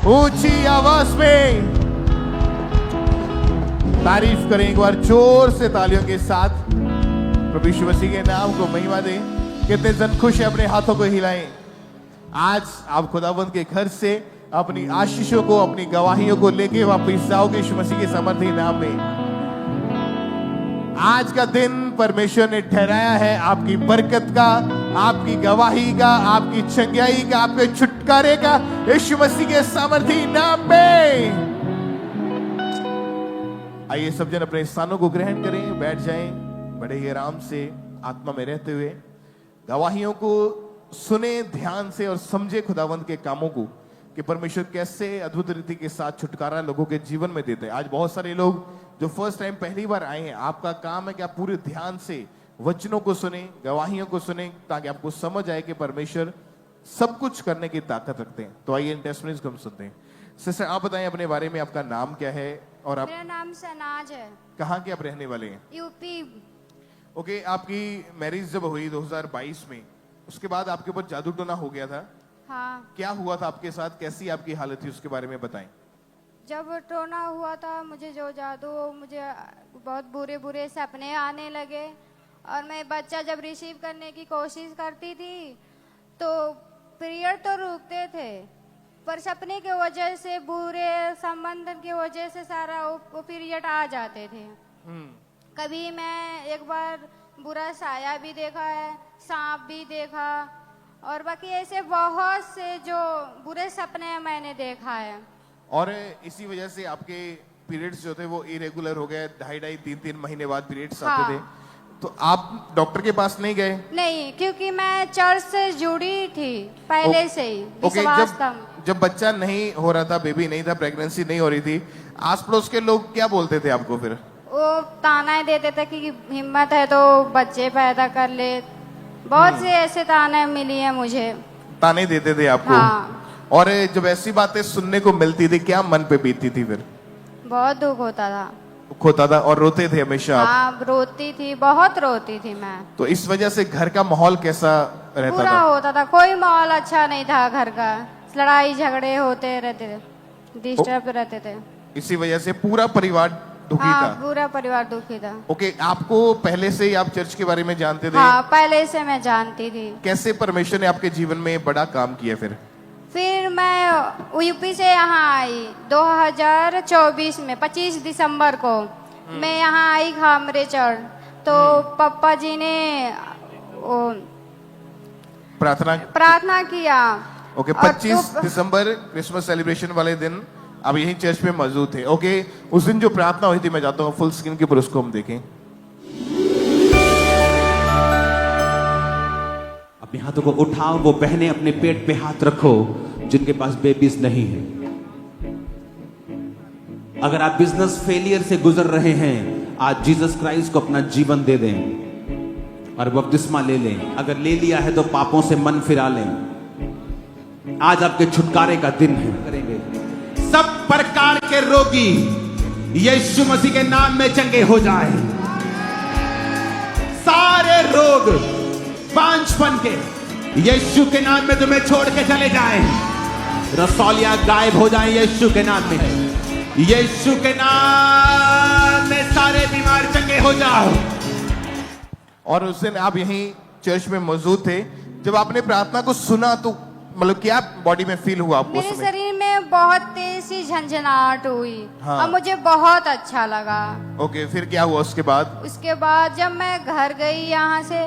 ऊंची आवाज में तारीफ करें एक बार जोर से तालियों के साथ। प्रभु यीशु मसीह के नाम को महिमा दें। कितने जन खुश है, अपने हाथों को हिलाएं। आज आप खुदावंद के घर से अपनी आशीषों को, अपनी गवाहियों को लेके वापस जाओगे यीशु मसीह के सामर्थी नाम में। आज का दिन परमेश्वर ने ठहराया है आपकी बरकत का, आपकी गवाही का, आपकी चंगाई का, आपके छुटकारे का, यीशु मसीह के सामर्थी नाम में। आइए सब जन अपने स्थानों को ग्रहण करें, बैठ जाएं बड़े ही आराम से आत्मा में रहते हुए। गवाहियों को सुने ध्यान से और समझे खुदावंद के कामों को कि परमेश्वर कैसे अद्भुत रीति के साथ छुटकारा लोगों के जीवन में देते हैं। आज बहुत सारे लोग जो फर्स्ट टाइम पहली बार आए हैं, आपका काम है कि आप पूरे ध्यान से वचनों को सुने, गवाहियों को सुने, ताकि आपको समझ आए कि परमेश्वर सब कुछ करने की ताकत रखते हैं। तो आइए इन टेस्टमनीज को हम सुनते हैं। सिस्टर आप बताएं अपने बारे में, आपका नाम क्या है और आप? मेरा नाम सनाज है। कहाँ के आप रहने वाले हैं? यूपी। ओके, आपकी मैरिज जब हुई 2022 में, उसके बाद आपके ऊपर जादू टोना हो गया था। हाँ, क्या हुआ था आपके साथ, कैसी आपकी हालत थी, उसके बारे में बताएं। जब टोना हुआ था मुझे जो जादू, मुझे बहुत बुरे बुरे सपने आने लगे और मैं बच्चा जब रिसीव करने की कोशिश करती थी तो पीरियड तो रुकते थे, पर सपने की वजह से, बुरे संबंध की वजह से सारा वो पीरियड आ जाते थे। कभी मैं एक बार बुरा साया भी देखा है, सांप भी देखा, और बाकी ऐसे बहुत से जो बुरे सपने मैंने देखा है। और इसी वजह से आपके पीरियड्स जो थे वो इरेगुलर हो गए, 2.5-3 महीने बाद पीरियड्स आते थे। तो आप डॉक्टर के पास नहीं गए? नहीं, क्योंकि मैं चर्च से जुड़ी थी पहले से ही, विश्वास था। जब बच्चा नहीं हो रहा था, बेबी नहीं था, प्रेगनेंसी नहीं हो रही थी, आस पड़ोस के लोग क्या बोलते थे आपको फिर? वो ताना देते थे कि हिम्मत है तो बच्चे पैदा कर ले। बहुत से ऐसे ताने मिली है मुझे। ताने देते थे आपको? हाँ। और जब ऐसी बातें सुनने को मिलती थी, क्या मन पे बीतती थी फिर? बहुत दुख होता था। होता था और रोते थे हमेशा आप? हाँ, रोती थी, बहुत रोती थी मैं। तो इस वजह से घर का माहौल कैसा रहता बुरा था? होता था, कोई माहौल अच्छा नहीं था घर का, लड़ाई झगड़े होते रहते थे, डिस्टर्ब रहते थे। इसी वजह से पूरा परिवार दुखी हाँ, था? पूरा परिवार दुखी था। ओके, आपको पहले से ही आप चर्च के बारे में जानते थे? हाँ, पहले से मैं जानती थी। कैसे परमेश्वर ने आपके जीवन में बड़ा काम किया फिर मैं यूपी से यहाँ आई 2024 में 25 दिसंबर को मैं यहाँ आई खामरे चढ़, तो पापा जी ने प्रार्थना किया। ओके, 25 दिसंबर क्रिसमस सेलिब्रेशन वाले दिन आप यही चर्च में मौजूद थे। ओके, उस दिन जो प्रार्थना हुई थी, मैं चाहता हूँ फुल स्क्रीन के ऊपर उसको हम देखें। अपने हाथों को उठाओ, वो बहनें अपने पेट पे हाथ रखो जिनके पास बेबीज नहीं है। अगर आप बिजनेस फेलियर से गुजर रहे हैं, आज जीसस क्राइस्ट को अपना जीवन दे दें और बपतिस्मा ले लें। अगर ले लिया है तो पापों से मन फिरा लें। आज आपके छुटकारे का दिन है। करेंगे सब प्रकार के रोगी यीशु मसीह के नाम में चंगे हो जाए। सारे रोग बांझपन के यीशु के नाम में तुम्हें छोड़ के चले जाएं। रसौलियां गायब हो जाएं यीशु के नाम में। यीशु के नाम में सारे बीमार चंगे हो जाओ। और उस दिन आप यहीं चर्च में मौजूद थे। जब आपने प्रार्थना को सुना तो मतलब क्या बॉडी में फील हुआ आपको? मेरे शरीर में बहुत तेज सी झंझनाहट हुई। हाँ। और मुझे बहुत अच्छा लगा। ओके, फिर क्या हुआ उसके बाद? उसके बाद जब मैं घर गई, यहाँ से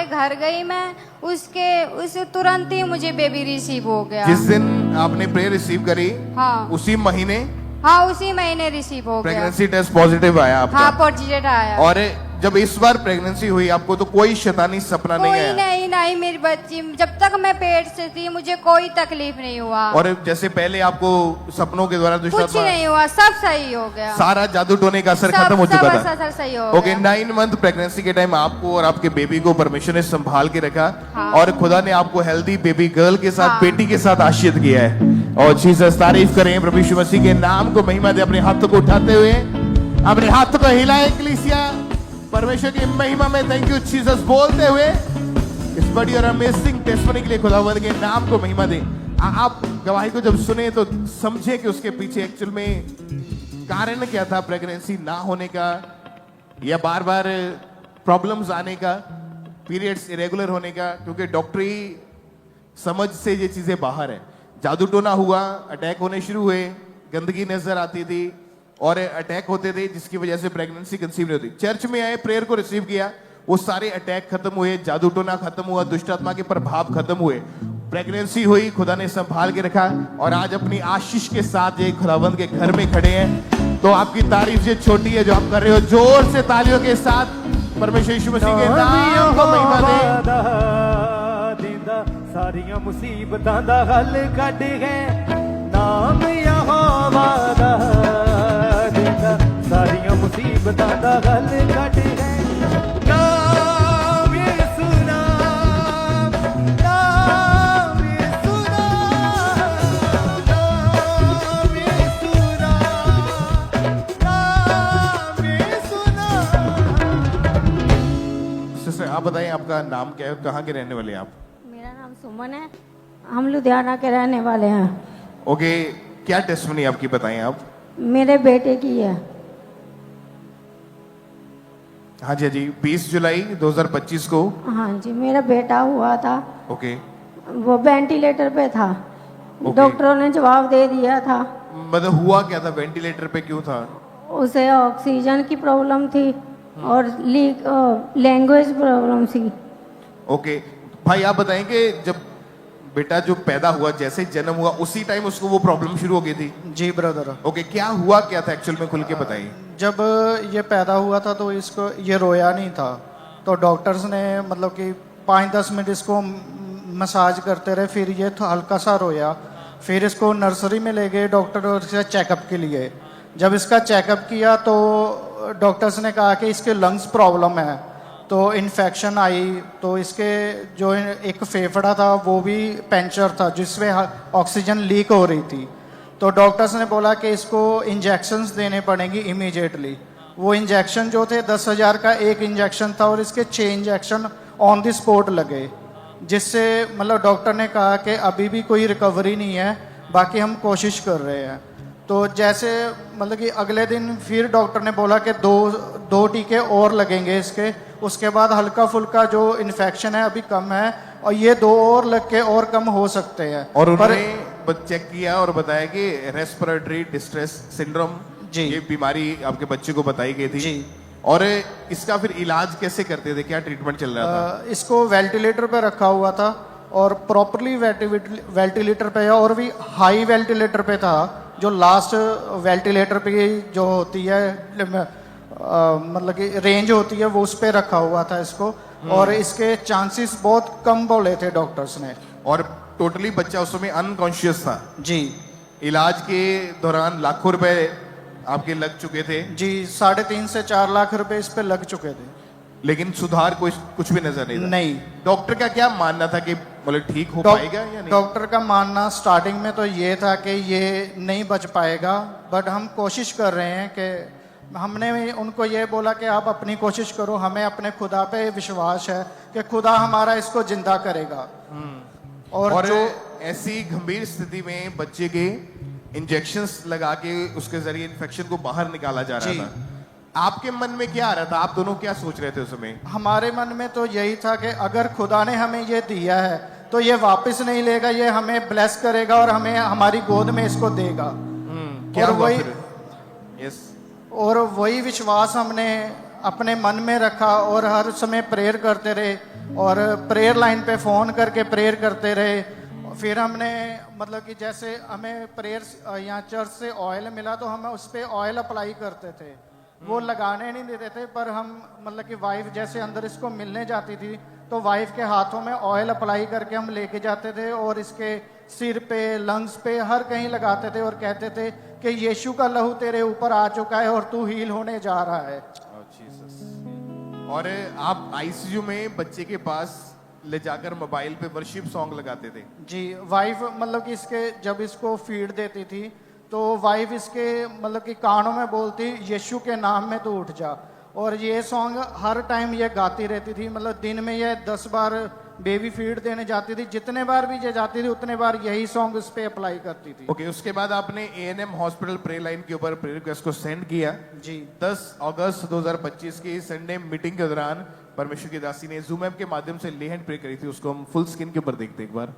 घर गई मैं, उस तुरंत ही मुझे बेबी रिसीव हो गया। जिस दिन आपने प्रेयर रिसीव करी, हाँ, उसी महीने? हाँ, उसी महीने रिसीव हो गया। प्रेगनेंसी टेस्ट पॉजिटिव आया आपका? हाँ, पॉजिटिव आया। और जब इस बार प्रेगनेंसी हुई आपको तो कोई शैतानी सपना नहीं आया? नहीं, मेरी बच्ची जब तक मैं पेट से थी मुझे कोई तकलीफ नहीं हुआ। और जैसे पहले आपको सपनों के द्वारा कुछ नहीं हुआ, सब सही हो गया। सारा जादू टोने का असर खत्म हो चुका था? सब सही हो ओके, 9 मंथ प्रेगनेंसी के टाइम आपको और आपके बेबी को परमेश्वर ने संभाल के रखा। हाँ। और खुदा ने आपको हेल्दी बेबी गर्ल के साथ, हाँ। बेटी के साथ आशीर्वाद किया है। और जीसस, तारीफ करें प्रभु यीशु मसीह के नाम को महिमा दे। अपने हाथों को उठाते हुए अपने हाथों को हिलाएं कलीसिया, परमेश्वर की महिमा में थैंक यू जीसस बोलते हुए इस बड़ी और अमेजिंग टेस्टमनी के लिए खुदावंद के नाम को महिमा दें। आप गवाही को जब सुने तो समझे कि उसके पीछे एक्चुअल में कारण क्या था, प्रेगनेंसी ना होने का या बार बार प्रॉब्लम्स आने का, पीरियड्स इरेगुलर होने का, क्योंकि डॉक्टरी समझ से ये चीजें बाहर है। जादू टोना हुआ, अटैक होने शुरू हुए, गंदगी नजर आती थी और अटैक होते थे जिसकी वजह से प्रेगनेंसी कंसीव नहीं होती। चर्च में आए, प्रेयर को रिसीव किया, वो सारे अटैक खत्म हुए, जादू टोना खत्म हुआ, दुष्ट आत्मा के प्रभाव खत्म हुए, प्रेगनेंसी हुई, खुदा ने संभाल के रखा और आज अपनी आशीष के साथ ये खुदावंद के घर में खड़े हैं। तो आपकी तारीफ ये छोटी है जो आप कर रहे हो। जोर से तालियों के साथ परमेश्वर यीशु मसीह के नाम को महिमा दें। दिंदा सारियां मुसीबतां दा हल कढ गए, नाम यहोवा दा दिंदा सारियां मुसीबतां दा हल कढ गए। नाम यीशु नाम, नाम यीशु नाम, नाम यीशु नाम, नाम यीशु नाम। सिस्टर आप बताएं आपका नाम क्या है और कहाँ के रहने वाले हैं आप? मेरा नाम सुमन है, हम लुधियाना के रहने वाले हैं। ओके, क्या टेस्टमनी आपकी बताएं आप? मेरे बेटे की है। हाँ जी, हाँ जी, 20 जुलाई 2025 को। हाँ जी, मेरा बेटा हुआ था, ओके, वो वेंटिलेटर पे था। ओके। डॉक्टरों ने जवाब दे दिया था, मतलब हुआ क्या था, वेंटिलेटर पे क्यों था? उसे ऑक्सीजन की प्रॉब्लम थी और लैंग्वेज प्रॉब्लम थी। ओके भाई, आप बताएं कि जब बेटा जो पैदा हुआ, जैसे जन्म हुआ उसी टाइम उसको वो प्रॉब्लम शुरू हो गई थी? जी ब्रदर। ओके, क्या हुआ क्या था एक्चुअल में, खुल के बताइए। जब ये पैदा हुआ था तो इसको ये रोया नहीं था, तो डॉक्टर्स ने मतलब कि 5-10 मिनट इसको मसाज करते रहे, फिर ये तो हल्का सा रोया, फिर इसको नर्सरी में ले गए डॉक्टर और इसका चेकअप के लिए। जब इसका चेकअप किया तो डॉक्टर्स ने कहा कि इसके लंग्स प्रॉब्लम है, तो इन्फेक्शन आई, तो इसके जो एक फेफड़ा था वो भी पंचर था जिसमें ऑक्सीजन लीक हो रही थी। तो डॉक्टर्स ने बोला कि इसको इंजेक्शंस देने पड़ेंगी इमीडिएटली। वो इंजेक्शन जो थे 10,000 का एक इंजेक्शन था और इसके 6 इंजेक्शन ऑन द स्पॉट लगे, जिससे मतलब डॉक्टर ने कहा कि अभी भी कोई रिकवरी नहीं है, बाकी हम कोशिश कर रहे हैं। तो जैसे मतलब कि अगले दिन फिर डॉक्टर ने बोला कि दो टीके और लगेंगे इसके, उसके बाद हल्का फुल्का जो इन्फेक्शन है अभी कम है और ये 2 और लग के और कम हो सकते हैं। और उन्होंने चेक किया और बताया कि रेस्पिरेटरी डिस्ट्रेस सिंड्रोम, जी, ये बीमारी आपके बच्चे को बताई गई थी जी। और इसका फिर इलाज कैसे करते थे, क्या ट्रीटमेंट चल रहा था? इसको वेंटिलेटर पे रखा हुआ था और प्रॉपरली वेंटिलेटर पे है, और भी हाई वेंटिलेटर पे था, जो लास्ट वेंटिलेटर पे जो होती है मतलब कि रेंज होती है वो उस पे रखा हुआ था इसको, और इसके चांसेस बहुत कम बोले थे डॉक्टर्स ने। और टोटली बच्चा उस समय अनकॉन्शियस था जी। इलाज के दौरान लाखों रुपए आपके लग चुके थे? जी, 3.5 से 4 लाख रुपए इस पे लग चुके थे, लेकिन सुधार कुछ भी नजर नहीं था? नहीं। डॉक्टर का क्या मानना था कि मतलब ठीक हो पाएगा या नहीं? डॉक्टर का मानना स्टार्टिंग में तो ये था कि ये नहीं बच पाएगा, बट हम कोशिश कर रहे हैं कि हमने उनको ये बोला कि आप अपनी कोशिश करो, हमें अपने खुदा पे विश्वास है कि खुदा हमारा इसको जिंदा करेगा। और जो ऐसी गंभीर स्थिति में बच्चे के इंजेक्शंस लगा के उसके जरिए इन्फेक्शन को बाहर निकाला जा रहा जी। था, आपके मन में क्या आ रहा था, आप दोनों क्या सोच रहे थे उस समय? हमारे मन में तो यही था कि अगर खुदा ने हमें ये दिया है तो ये वापस नहीं लेगा, ये हमें ब्लेस करेगा और हमें हमारी गोद में इसको देगा। क्या और हुआ वही फिर? यस। और वही विश्वास हमने अपने मन में रखा और हर समय प्रेयर करते रहे और प्रेयर लाइन पे फ़ोन करके प्रेयर करते रहे। फिर हमने मतलब कि जैसे हमें प्रेयर यहाँ चर्च से ऑयल मिला तो हम उस पर ऑयल अप्लाई करते थे, वो लगाने नहीं देते थे, पर हम मतलब कि वाइफ जैसे अंदर इसको मिलने जाती थी तो वाइफ के हाथों में ऑयल अप्लाई करके हम लेके जाते थे और इसके सिर पे, लंग्स पे, हर कहीं लगाते थे और कहते थे कि यीशु का लहू तेरे ऊपर आ चुका है और तू हील होने जा रहा है। और आप आईसीयू में बच्चे के पास ले जाकर मोबाइल पे वर्शिप सॉन्ग लगाते थे? जी, वाइफ मतलब कि इसके जब इसको फीड देती थी तो वाइफ इसके मतलब कि कानों में बोलती यीशु के नाम में तो उठ जा, और ये सॉन्ग हर टाइम ये गाती रहती थी। मतलब दिन में ये 10 बार बेबी फीड देने जाती थी, जितने बार भी ये जाती थी उतने बार यही सॉन्ग इस पे अप्लाई करती थी। ओके, उसके बाद आपने एएनएम हॉस्पिटल प्रे लाइन के ऊपर प्रेयर रिक्वेस्ट को सेंड किया। जी 10 अगस्त 2025 की संडे मीटिंग के दौरान परमेश्वर की दासी ने जूम ऐप के माध्यम से ले हैंड प्रे करी थी। उसको हम फुल स्क्रीन के ऊपर देखते हैं एक बार।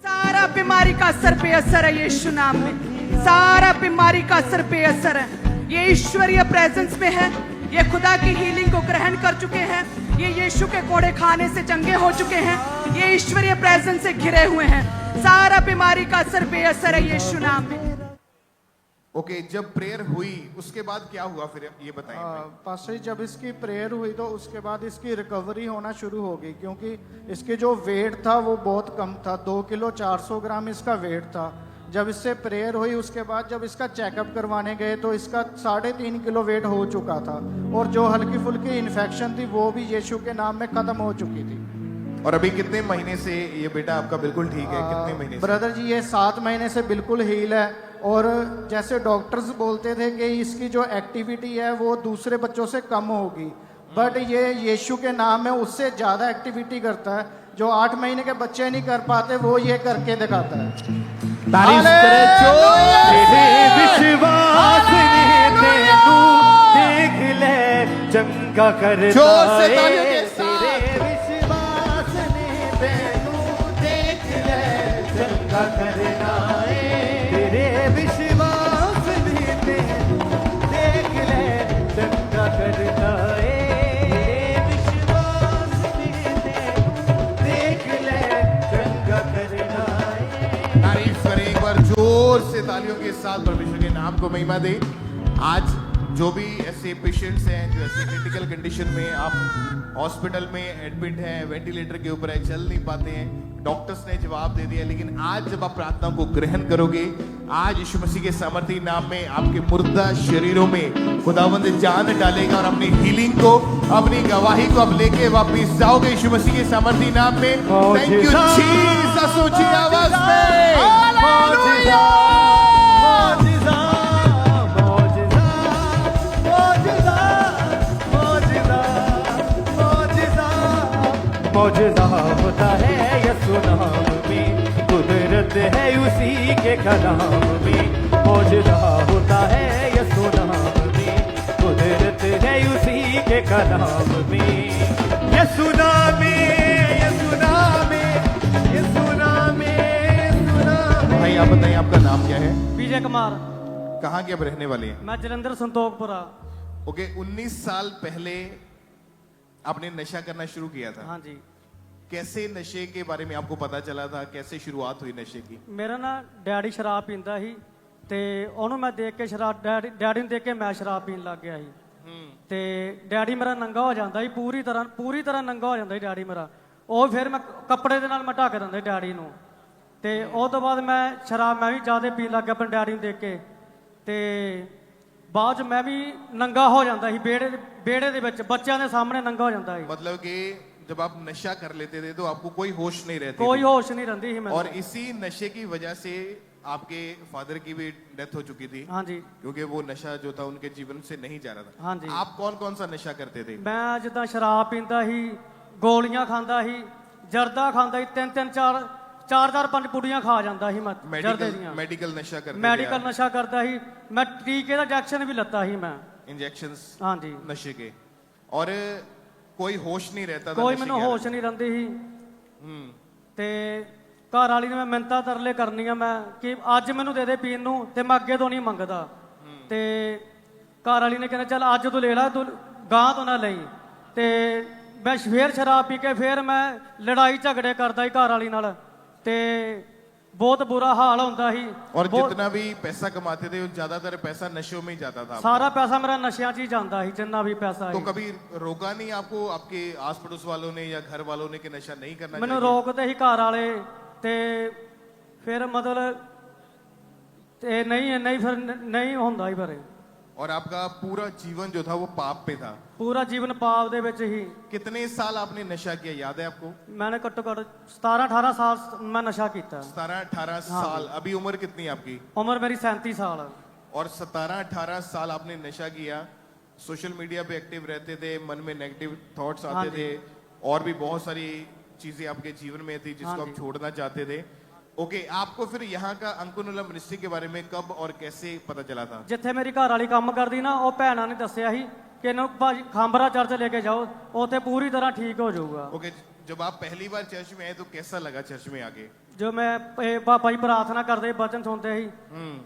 सारा बीमारी का असर पे असर है यीशु नाम में, सारा बीमारी का असर पे असर है। ये ईश्वरीय प्रेजेंस में है, ये खुदा की हीलिंग को ग्रहण कर चुके हैं, ये यीशु के कोड़े खाने से चंगे हो चुके हैं, ये ईश्वरीय प्रेजेंस से घिरे हुए हैं। सारा बीमारी का असर पे असर है यीशु नाम में। ओके, जब प्रेयर हुई उसके बाद क्या हुआ फिर ये बताइए। पास्टर जी, जब इसकी प्रेयर हुई तो उसके बाद इसकी रिकवरी होना शुरू हो गई, क्योंकि इसके जो वेट था वो बहुत कम था, 2 किलो 400 ग्राम इसका वेट था। जब इससे प्रेयर हुई उसके बाद जब इसका चेकअप करवाने गए तो इसका 3.5 किलो वेट हो चुका था, और जो हल्की फुल्की इन्फेक्शन थी वो भी यीशु के नाम में खत्म हो चुकी थी। और अभी कितने महीने से ये बेटा आपका बिल्कुल ठीक है? कितने महीने से? ब्रदर जी, ये 7 महीने से बिल्कुल हील है, और जैसे डॉक्टर्स बोलते थे कि इसकी जो एक्टिविटी है वो दूसरे बच्चों से कम होगी, बट ये यीशु के नाम में उससे ज़्यादा एक्टिविटी करता है। जो 8 महीने के बच्चे नहीं कर पाते वो ये करके दिखाता है। तारीफ करे जो तेरे विश्वास ने तेनू देख ले चंगा करता जोर से है। तालियों के साथ। तेरे विश्वास ने तेनू देख ले चंगा करना है। तेरे विश्वास ने तेनू देख ले चंगा करना है। तेरे विश्वास ने तेनू देख ले चंगा करना है। तारीफ करें एक बार जोर से तालियों के साथ, परमेश्वर के नाम को महिमा दे। आज जो भी ऐसे पेशेंट्स हैं जो ऐसे क्रिटिकल कंडीशन में आप हॉस्पिटल में एडमिट हैं, वेंटिलेटर के ऊपर है, चल नहीं पाते हैं, डॉक्टर्स ने जवाब दे दिया, लेकिन आज जब आप प्रार्थना को ग्रहण करोगे, आज यीशु मसीह के सामर्थी नाम में आपके मुर्दा शरीरों में खुदावंद जान डालेगा और अपनी हीलिंग को, अपनी गवाही को आप लेके वापिस जाओगे यीशु मसीह के सामर्थी नाम में। थैंक यू जीसस, ऊंची आवाज में मौजिज़ा, मौजिज़ा, मौजिज़ा, मौजिज़ा, मौजिज़ा, मौजिज़ा, मौजिज़ा होता है यीशु नाम में, कुदरत है उसी के कलाम में। मौजिज़ा होता है यीशु नाम में, कुदरत है उसी के कलाम में। यीशु नाम में, यीशु नाम में, यीशु नाम में, यीशु नाम में। भाई आप बताइए आपका नाम क्या है? विजय कुमार, कहाँ के आप रहने वाले हैं? मैं जलंधर संतोखपुरा। ओके, 19 साल पहले आपने नशा करना शुरू किया था। हाँ जी, कैसे नशे के बारे में आपको पता चला था? कैसे शुरुआत हुई नशे की? ਮੇਰਾ ਨਾ ਡੈਡੀ ਸ਼ਰਾਬ ਪੀਂਦਾ ਸੀ ਤੇ ਉਹਨੂੰ ਮੈਂ ਦੇਖ ਕੇ ਡੈਡੀ ਨੂੰ ਦੇਖ ਕੇ ਮੈਂ ਸ਼ਰਾਬ ਪੀਣ ਲੱਗ ਗਿਆ ਸੀ। ਤੇ ਡੈਡੀ ਮੇਰਾ ਨੰਗਾ ਹੋ ਜਾਂਦਾ ਸੀ, ਪੂਰੀ ਤਰ੍ਹਾਂ ਨੰਗਾ ਹੋ ਜਾਂਦਾ ਸੀ ਡੈਡੀ ਮੇਰਾ। ਉਹ ਫਿਰ ਮੈਂ ਕੱਪੜੇ ਦੇ ਨਾਲ ਮੈਂ ਢੱਕ ਦਿੰਦਾ ਸੀ ਡੈਡੀ ਨੂੰ। ਤੇ ਉਹ ਤੋਂ ਬਾਅਦ ਮੈਂ ਸ਼ਰਾਬ ਮੈਂ ਵੀ ਜ਼ਿਆਦਾ ਪੀਣ ਲੱਗ ਗਿਆ ਆਪਣੇ ਡੈਡੀ ਨੂੰ ਦੇਖ ਕੇ। ਤੇ ਬਾਅਦ ਚ ਮੈਂ ਵੀ ਨੰਗਾ ਹੋ ਜਾਂਦਾ ਸੀ ਵਿਹੜੇ ਦੇ ਵਿੱਚ, ਬੱਚਿਆਂ ਦੇ ਸਾਹਮਣੇ ਨੰਗਾ ਹੋ ਜਾਂਦਾ ਸੀ। मतलब कि जब आप नशा कर लेते थे तो आपको कोई होश नहीं रहती ਕੋਈ थी। ਹੋਸ਼ ਨਹੀਂ ਰਹਿੰਦੀ ਸੀ और ਮੈਨੂੰ। इसी नशे की वजह से आपके फादर की भी डेथ हो चुकी थी, हाँ जी, क्योंकि वो नशा जो था उनके जीवन से नहीं जा रहा था। हाँ जी। आप कौन कौन सा नशा करते थे? ਮੈਂ ਜਿੱਦਾਂ ਸ਼ਰਾਬ ਪੀਂਦਾ ਸੀ, ਗੋਲੀਆਂ ਖਾਂਦਾ ਸੀ, ਜਰਦਾ ਖਾਂਦਾ ਸੀ, 3-3 4-4 5 ਪੁੜੀਆਂ ਖਾ ਜਾਂਦਾ ਸੀ ਮੈਂ ਜਰਦੇ ਦੀਆਂ। मेडिकल नशा करते ਮੈਡੀਕਲ ਨਸ਼ਾ ਕਰਦਾ ਸੀ ਮੈਂ, ਟੀਕੇ ਦਾ ਇੰਜੈਕਸ਼ਨ ਵੀ ਲੱਤਾ ਸੀ ਮੈਂ। इंजेक्शंस ਹਾਂਜੀ, नशे के, और कोई होश नहीं रहता था ਕੋਈ नशे ਮੈਨੂੰ के ਹੋਸ਼ ਨਹੀਂ ਰਹਿੰਦੀ ਸੀ। हम्म, ਤੇ ਘਰ ਵਾਲੀ ਨੇ ਮੈਂ ਮਿੰਨਤਾਂ ਤਰਲੇ ਕਰਨੀਆਂ ਮੈਂ ਕਿ ਅੱਜ ਮੈਨੂੰ ਦੇ ਦੇ ਪੀਣ ਨੂੰ, ਤੇ ਮੈਂ ਅੱਗੇ ਤੋਂ ਨਹੀਂ ਮੰਗਦਾ। ਤੇ ਘਰ ਵਾਲੀ ਨੇ ਕਹਿੰਦਾ ਚੱਲ ਅੱਜ ਤੂੰ ਲੈ ਲੈ, ਤੂੰ ਗਾਂ ਤੋਂ ਨਾ ਲਈ। ਤੇ ਮੈਂ ਫੇਰ ਸ਼ਰਾਬ ਪੀ ਕੇ ਫੇਰ ਮੈਂ ਲੜਾਈ ਝਗੜੇ ਕਰਦਾ ਸੀ ਘਰ ਵਾਲੀ ਨਾਲ, ਤੇ ਬਹੁਤ ਬੁਰਾ ਹਾਲ ਹੁੰਦਾ ਸੀ। और जितना भी पैसा कमाते थे ज्यादातर पैसा नशों में ही जाता था। ਸਾਰਾ ਪੈਸਾ ਮੇਰਾ ਨਸ਼ਿਆਂ 'ਚ ਹੀ ਜਾਂਦਾ ਸੀ, ਜਿੰਨਾ ਵੀ ਪੈਸਾ तो ਸੀ। कभी रोका नहीं आपको आपके आस पड़ोस वालों ने या घर वालों ने कि नशा नहीं करना ਮੈਨੂੰ चाहिए? ਰੋਕਦੇ ਸੀ ਘਰ ਵਾਲੇ, ਤੇ ਫਿਰ ਮਤਲਬ ਤੇ ਨਹੀਂ ਫਿਰ ਨਹੀਂ ਹੁੰਦਾ ਹੀ ਫਿਰ। और आपका पूरा जीवन जो था वो पाप पे था। ਪੂਰਾ ਜੀਵਨ ਪਾਪ ਦੇ ਵਿੱਚ ਹੀ। कितने साल आपने नशा किया, याद है आपको? मैंने घट्टो घट 17-18 साल मैं नशा किया। 17-18 साल। अभी उम्र कितनी है आपकी? उम्र मेरी 37 साल। और 17-18 साल आपने नशा किया, सोशल मीडिया पे एक्टिव रहते थे, मन में नेगेटिव थॉट्स हाँ आते जी। थे और भी बहुत सारी चीजें आपके जीवन में थी जिसको हाँ आप जी। छोड़ना चाहते थे। ओके, आपको फिर यहाँ का अंकुनुला मिनिस्ट्री के बारे में कब और कैसे पता चला था? ਜਿੱਥੇ ਮੇਰੀ ਘਰ ਵਾਲੀ ਕੰਮ ਕਰਦੀ ਨਾ ਉਹ ਭੈਣਾਂ ਨੇ ਦੱਸਿਆ ਸੀ ਕਿ ਇਹਨੂੰ ਭਾਜੀ ਖਾਂਬਰਾ ਚਰਚ ਲੈ ਕੇ ਜਾਓ, ਉੱਥੇ ਪੂਰੀ ਤਰ੍ਹਾਂ ਠੀਕ ਹੋ ਜਾਊਗਾ। ओके, जब आप पहली बार चर्च में आए तो कैसा लगा चर्च में आके? ਜੋ ਮੈਂ ਇਹ ਪਾਪਾ ਜੀ ਪ੍ਰਾਰਥਨਾ ਕਰਦੇ ਬਚਨ ਸੁਣਦੇ ਸੀ,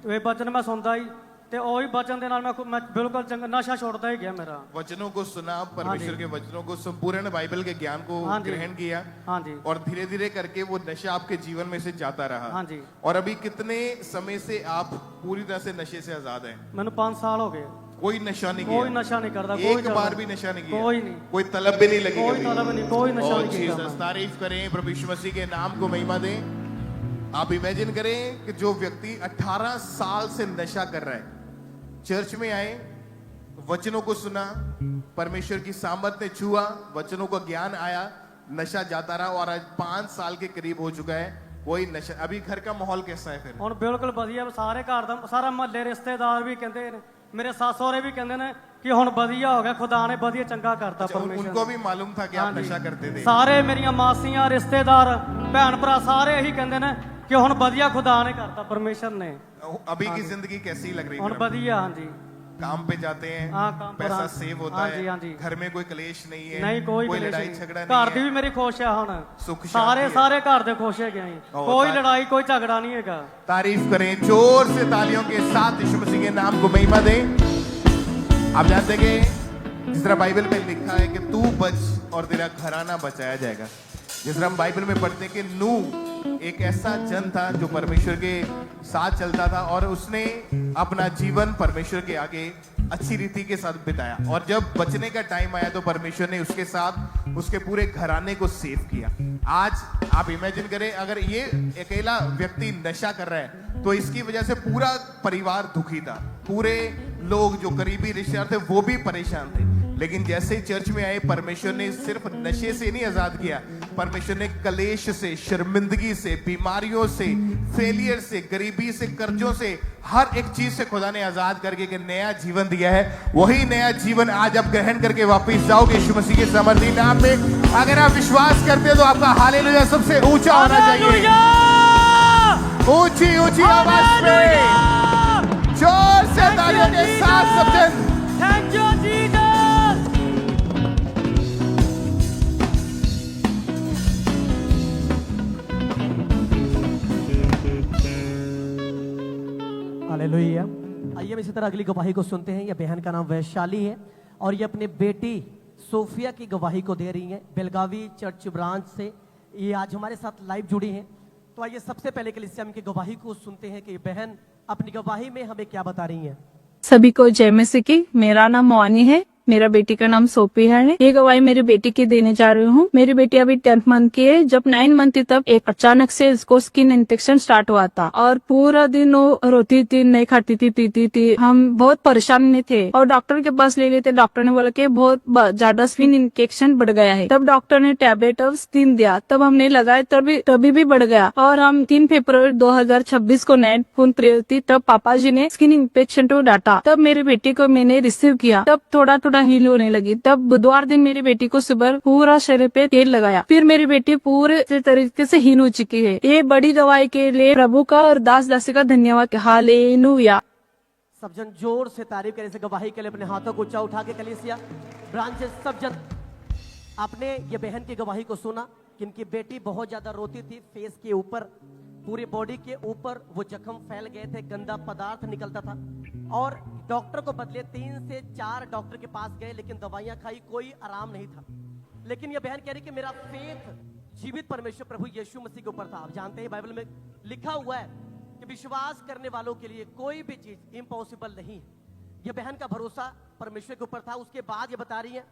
ਇਹ ਬਚਨ ਮੈਂ ਸੁਣਦਾ ਸੀ ਤੇ ਉਹੀ ਬਚਨ ਦੇ ਨਾਲ ਮੈਂ ਬਿਲਕੁਲ ਚੰਗਾ ਨਸ਼ਾ ਛੁੱਟਦਾ ਹੀ ਗਿਆ ਮੇਰਾ। वचनों को सुना, परमेश्वर के वचनों को संपूर्ण बाइबल के ज्ञान को हाँ जी। ग्रहण किया हाँ जी। और धीरे धीरे करके वो नशा आपके जीवन में से जाता रहा। हाँ जी। और अभी कितने समय से आप पूरी तरह से नशे से आजाद हैं? ਮੈਨੂੰ 5 ਸਾਲ ਹੋ ਗਏ, कोई नशा नहीं कोई किया? नशा नहीं करता, कोई एक बार भी नशा नहीं किया? कोई नहीं, कोई तलब भी नहीं लगी कोई कभी? तलब नहीं, कोई नशा Oh, नहीं किया Jesus, तारीफ करें, प्रभु यीशु मसीह के नाम को महिमा दें। आप इमेजिन करें कि जो व्यक्ति 18 साल से नशा कर रहा है, चर्च में आए, वचनों को सुना, परमेश्वर की सामर्थ ने छुआ, वचनों का ज्ञान आया, नशा जाता रहा और आज 5 साल के करीब हो चुका है कोई नशा। अभी घर का माहौल कैसा है फिर? ਹੁਣ ਬਿਲਕੁਲ ਵਧੀਆ, ਸਾਰੇ ਘਰ ਦਾ ਸਾਰਾ ਮਹੱਲੇ ਰਿਸ਼ਤੇਦਾਰ ਵੀ ਕਹਿੰਦੇ ਨੇ, ਮੇਰੇ ਸੱਸ ਸਹੁਰੇ ਵੀ ਕਹਿੰਦੇ ਨੇ ਕਿ ਹੁਣ ਵਧੀਆ ਹੋ ਗਿਆ, ਖੁਦਾ ਨੇ ਵਧੀਆ ਚੰਗਾ ਕਰਤਾ अच्छा, परमेश्वर उनको भी मालूम था कि हाँ आप जी। नशा करते थे? ਸਾਰੇ ਮੇਰੀਆਂ ਮਾਸੀਆਂ ਰਿਸ਼ਤੇਦਾਰ ਭੈਣ ਭਰਾ ਸਾਰੇ ਇਹੀ ਕਹਿੰਦੇ ਨੇ ਕਿ ਹੁਣ ਵਧੀਆ ਖੁਦਾ ਨੇ ਕਰਤਾ परमेश्वर ने। अभी की जिंदगी कैसी लग रही ਹੁਣ है? ਵਧੀਆ। ਹਾਂਜੀ, काम पे जाते हैं, हाँ, काम पर, पैसा हाँ। सेव होता हाँ है, जी, हाँ जी। घर में कोई कलेश नहीं है, ਨਹੀਂ ਕੋਈ कोई ਕਲੇਸ਼ लड़ाई ਨਹੀਂ। झगड़ा ਘਰ ਦੀ नहीं ਵੀ है। ਮੇਰੀ ਖੁਸ਼ ਆ ਹੁਣ, सुख ਸਾਰੇ शांति है। ਸਾਰੇ ਘਰ ਦੇ ਖੁਸ਼ ਹੈਗੇ ਆਂ, ओ, ਕੋਈ ताली- ਲੜਾਈ ਕੋਈ ਝਗੜਾ ਨਹੀਂ ਹੈਗਾ। तारीफ करें जोर से तालियों के साथ यीशु मसीह के नाम को महिमा दें। आप जानते हैं कि जिस तरह बाइबल में लिखा है कि तू बच और तेरा घराना बचाया जाएगा, जिस तरह हम बाइबल में पढ़ते हैं कि नूह एक ऐसा जन था जो परमेश्वर के साथ चलता था और उसने अपना जीवन परमेश्वर के आगे अच्छी रीति के साथ बिताया और जब बचने का टाइम आया तो परमेश्वर ने उसके साथ उसके पूरे घराने को सेव किया। आज आप इमेजिन करें, अगर ये अकेला व्यक्ति नशा कर रहा है तो इसकी वजह से पूरा परिवार दुखी था, पूरे लोग जो करीबी रिश्तेदार थे वो भी परेशान थे। लेकिन जैसे ही चर्च में आए, परमेश्वर ने सिर्फ नशे से नहीं आजाद किया, परमेश्वर ने कलेश से, शर्मिंदगी से, बीमारियों से, फेलियर से, गरीबी से, कर्जों से, हर एक चीज से खुदा ने आजाद करके एक नया जीवन दिया है। वही नया जीवन आज आप ग्रहण करके वापस जाओगे यीशु मसीह के समर्थी नाम में। अगर आप विश्वास करते हो तो आपका हालेलुया सबसे ऊंचा होना चाहिए, ऊंची ऊंची आवाज में, जोर से तालियों के साथ सब जन थैंक यू जीसस। हालेलुया। आइए हम इसी तरह अगली गवाही को सुनते हैं। यह बहन का नाम वैशाली है और ये अपनी बेटी सोफिया की गवाही को दे रही हैं, बेलगावी चर्च ब्रांच से। ये आज हमारे साथ लाइव जुड़ी हैं। तो आइए सबसे पहले कलीसिया की गवाही को सुनते हैं कि ये बहन अपनी गवाही में हमें क्या बता रही हैं। सभी को जय मसीह की। मेरा नाम मोनी है, मेरा बेटी का नाम सोफिया है। ये गवाही मेरी बेटी की देने जा रही हूँ। मेरी बेटी अभी 10th मंथ की है। जब 9 मंथ थी तब एक अचानक से इसको स्किन इन्फेक्शन स्टार्ट हुआ था और पूरा दिन वो रोती थी, नहीं खाती थी, पीती थी। हम बहुत परेशान में थे और डॉक्टर के पास ले गए थे। डॉक्टर ने बोला कि बहुत ज्यादा स्किन इन्फेक्शन बढ़ गया है। तब डॉक्टर ने टैबलेट ऑफ स्किन दिया, तब हमने लगाया, तभी भी बढ़ गया। और हम 3 फरवरी 2026 को नाइट फोन प्रेयर थी, तब पापा जी ने स्किन इन्फेक्शन को डांटा। तब मेरी बेटी को मैंने रिसीव किया, तब थोड़ा हील होने लगी। तब बुधवार दिन मेरी बेटी को सुबह पूरा शरीर पे तेल लगाया, फिर मेरी बेटी पूरे तरीके से हील हो चुकी है। ये बड़ी गवाही के लिए प्रभु का और दास दासी का धन्यवाद। हालेलुया। सब जन जोर से तारीफ करें। गवाही के लिए अपने हाथों को ऊंचा उठा के कलीसिया ब्रांचेस सब जन आपने ये बहन की गवाही को सुना कि इनकी बेटी बहुत ज्यादा रोती थी, फेस के ऊपर, पूरी बॉडी के ऊपर वो जख्म फैल गए थे, गंदा पदार्थ निकलता था और डॉक्टर को बदले 3 से 4 डॉक्टर के पास गए लेकिन दवाइयां खाई, कोई आराम नहीं था। लेकिन ये बहन कह रही कि मेरा फेथ जीवित परमेश्वर प्रभु यीशु मसीह के ऊपर था। आप जानते हैं बाइबल में लिखा हुआ है कि विश्वास करने वालों के लिए कोई भी चीज इम्पॉसिबल नहीं है। यह बहन का भरोसा परमेश्वर के ऊपर था। उसके बाद ये बता रही है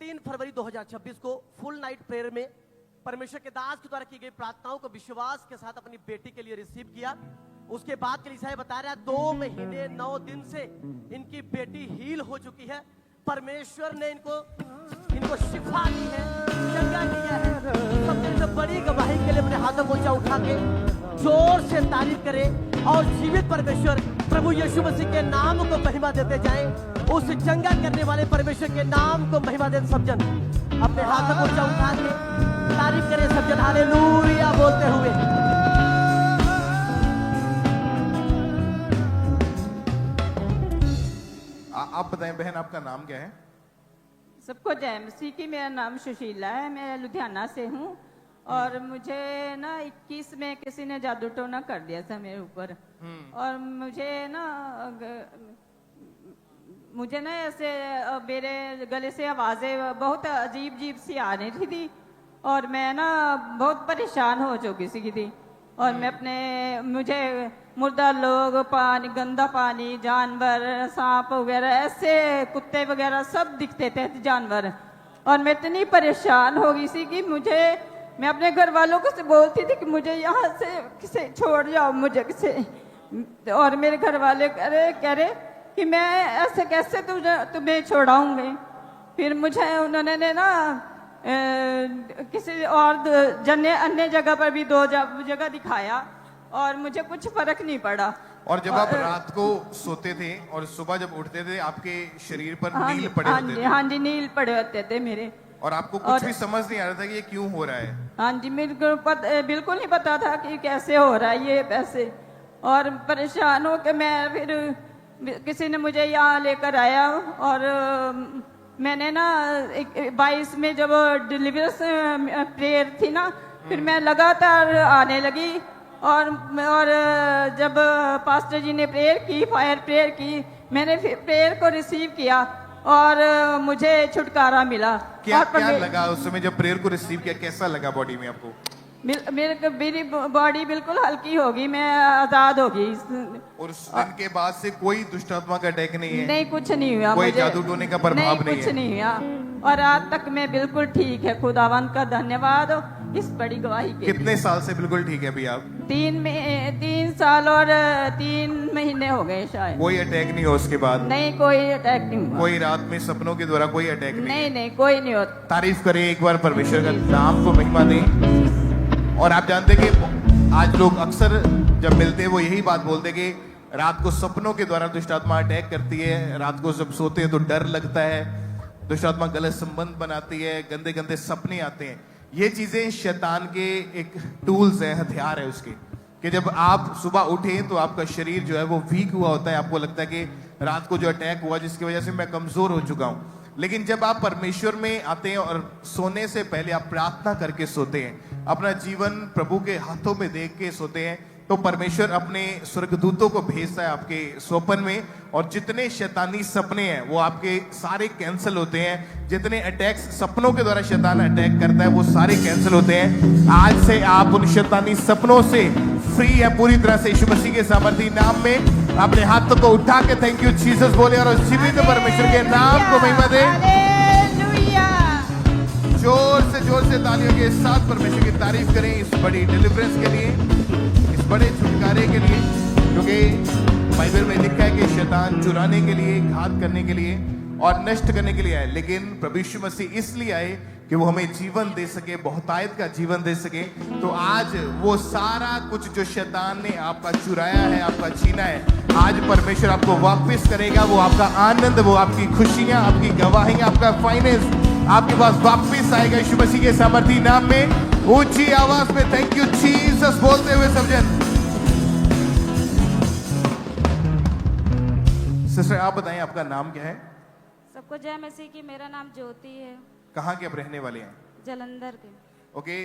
3 फरवरी 2026 को फुल नाइट प्रेयर में परमेश्वर के दास के द्वारा की गई प्रार्थनाओं को विश्वास के साथ अपनी बेटी के लिए रिसीव किया। उसके बाद कलीसिया बता रहा है 2 महीने 9 दिन से इनकी बेटी हील हो चुकी है। परमेश्वर ने इनको शिफा दी है, चंगा किया है। सबसे बड़ी गवाही के लिए अपने हाथों को ऊंचा उठा के जोर से तारीफ करें और जीवित परमेश्वर प्रभु यीशु मसीह के नाम को महिमा देते जाएं। उस चंगा करने वाले परमेश्वर के नाम को महिमा दे सब जन। अपने हाथों को ऊंचा उठा के तारीफ करें सब जन, हालेलुया बोलते हुए। आप बताएं बहन, आपका नाम क्या है? सबको जय मसीह की। मेरा नाम सुशीला है, मैं लुधियाना से हूँ। और मुझे ना 21 में किसी ने जादू टोना कर दिया था मेरे ऊपर। और मुझे ना ऐसे मेरे गले से आवाज़ें बहुत अजीब अजीब सी आ रही थी। और मैं ना बहुत परेशान हो चुकी सी थी। और मैं मुझे मुर्दा लोग, पानी, गंदा पानी, जानवर, सांप वगैरह, ऐसे कुत्ते वगैरह सब दिखते थे जानवर। और मैं इतनी परेशान हो गई सी कि मैं अपने घर वालों को से बोलती थी कि मुझे यहाँ से किसे छोड़ जाओ, मुझे किसे। और मेरे घर वाले कह रहे कि मैं ऐसे कैसे तुम्हें छोड़ाऊंगी। फिर मुझे उन्होंने ना किसी और अन्य जगह पर भी 2 जगह दिखाया और मुझे कुछ फर्क नहीं पड़ा। और जब आप रात को सोते थे और सुबह जब उठते थे, आपके शरीर पर नील पड़े होते थे? हाँ जी, नील पड़े होते थे मेरे। और आपको कुछ भी समझ नहीं आ रहा था कि ये क्यों हो रहा है? हाँ जी, मेरे को बिल्कुल नहीं पता था कि कैसे हो रहा है ये पैसे। और परेशान हो के मैं फिर किसी ने मुझे यहाँ लेकर आया। और मैंने ना 22 में जब डिलीवरेंस प्रेयर थी ना, फिर मैं लगातार आने लगी। और जब पास्टर जी ने प्रेयर की, फायर प्रेयर की, मैंने फिर प्रेयर को रिसीव किया और मुझे छुटकारा मिला। क्या लगा उस समय जब प्रेयर को रिसीव किया? कैसा लगा बॉडी में आपको? मेरी बॉडी बिल्कुल हल्की होगी, मैं आजाद होगी। और उस दिन के बाद से कोई दुष्ट आत्मा का अटैक नहीं है? नहीं, कुछ नहीं हुआ। कोई जादू टोने का प्रभाव नहीं है? कुछ नहीं हुआ। और आज तक मैं बिल्कुल ठीक है। खुदावंत का धन्यवाद हो इस बड़ी गवाही के। कितने साल से बिल्कुल ठीक है अभी आप? 3 साल और 3 महीने हो गए शायद। कोई अटैक नहीं हो उसके बाद? नहीं, कोई अटैक नहीं हुआ। कोई रात में सपनों के द्वारा कोई अटैक नहीं? नहीं, कोई नहीं होता। तारीफ करें एक बार परमेश्वर का नाम को महिमा दें। और आप जानते कि आज लोग अक्सर जब मिलते हैं वो यही बात बोलते हैं कि रात को सपनों के द्वारा दुष्ट आत्मा अटैक करती है। रात को जब सोते हैं तो डर लगता है, दुष्ट आत्मा गलत संबंध बनाती है, गंदे गंदे सपने आते हैं। ये चीजें शैतान के एक टूल्स हैं, हथियार है उसके, कि जब आप सुबह उठे तो आपका शरीर जो है वो वीक हुआ होता है। आपको लगता है कि रात को जो अटैक हुआ जिसकी वजह से मैं कमजोर हो चुका हूं। लेकिन जब आप परमेश्वर में आते हैं और सोने से पहले आप प्रार्थना करके सोते हैं, अपना जीवन प्रभु के हाथों में देख के सोते हैं, तो परमेश्वर अपने स्वर्गदूतों को भेजता है आपके स्वप्न में। और जितने शैतानी सपने हैं वो आपके सारे कैंसिल होते हैं। जितने अटैक्स सपनों के द्वारा शैतान अटैक करता है वो सारे कैंसिल होते हैं। आज से आप उन शैतानी सपनों से फ्री है पूरी तरह से यीशु मसीह के सामर्थी नाम में। अपने हाथों को उठा के थैंक यू जीसस बोले और जीवित परमेश्वर के नाम को महिमा दे। जोर से तालियों के साथ परमेश्वर की तारीफ करें इस बड़ी डिलीवरेंस के लिए, इस बड़े छुटकारे के लिए। क्योंकि बाइबल में लिखा है कि शैतान चुराने के लिए, घात करने के लिए और नष्ट करने के लिए आए, लेकिन प्रभु यीशु मसीह इसलिए आए कि वो हमें जीवन दे सके, बहुतायत का जीवन दे सके। तो आज वो सारा कुछ जो शैतान ने आपका चुराया है, आपका छीना है, आज परमेश्वर आपको वापस करेगा। वो आपका आनंद, वो आपकी खुशियां, आपकी गवाहियां, आपका फाइनेंस आपके पास वापस आएगा यीशु मसीह के सामर्थी नाम में। ऊंची आवाज में थैंक यू जीसस बोलते हुए सब जन। सिस्टर आप बताएं आपका नाम क्या है? सबको जय मसीह की। मेरा नाम ज्योति है। कहाँ के आप रहने वाले हैं? जलंधर के। ओके,